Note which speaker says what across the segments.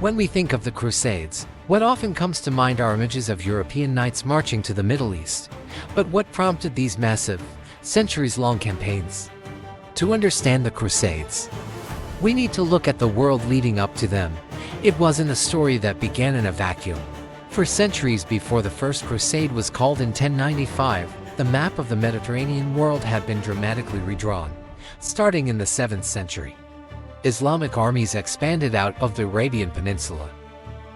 Speaker 1: When we think of the Crusades, what often comes to mind are images of European knights marching to the Middle East. But what prompted these massive, centuries-long campaigns? To understand the Crusades, we need to look at the world leading up to them. It wasn't a story that began in a vacuum. For centuries before the First Crusade was called in 1095, the map of the Mediterranean world had been dramatically redrawn. Starting in the 7th century, Islamic armies expanded out of the Arabian Peninsula,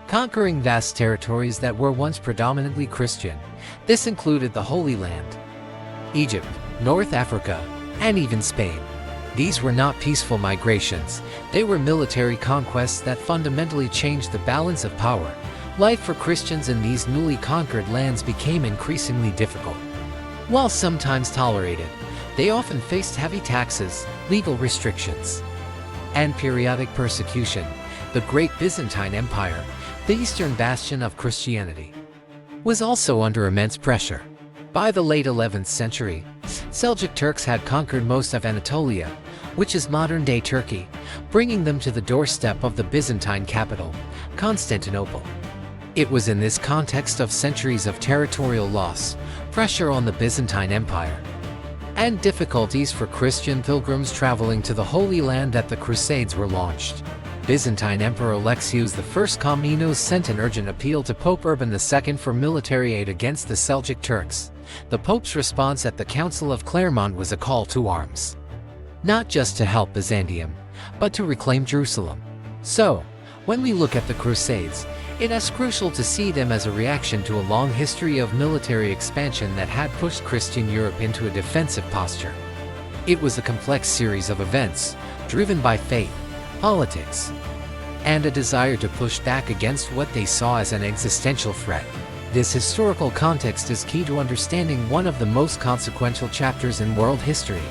Speaker 1: conquering vast territories that were once predominantly Christian. This included the Holy Land, Egypt, North Africa, and even Spain. These were not peaceful migrations, they were military conquests that fundamentally changed the balance of power. Life for Christians in these newly conquered lands became increasingly difficult. While sometimes tolerated, they often faced heavy taxes, legal restrictions, and periodic persecution. The Great Byzantine Empire, the eastern bastion of Christianity, was also under immense pressure. By the late 11th century, Seljuk Turks had conquered most of Anatolia, which is modern-day Turkey, bringing them to the doorstep of the Byzantine capital, Constantinople. It was in this context of centuries of territorial loss, pressure on the Byzantine Empire, and difficulties for Christian pilgrims traveling to the Holy Land that the Crusades were launched. Byzantine Emperor Alexius I Komnenos sent an urgent appeal to Pope Urban II for military aid against the Seljuk Turks. The Pope's response at the Council of Clermont was a call to arms, not just to help Byzantium, but to reclaim Jerusalem. So, when we look at the Crusades, it is crucial to see them as a reaction to a long history of military expansion that had pushed Christian Europe into a defensive posture. It was a complex series of events, driven by faith, politics, and a desire to push back against what they saw as an existential threat. This historical context is key to understanding one of the most consequential chapters in world history.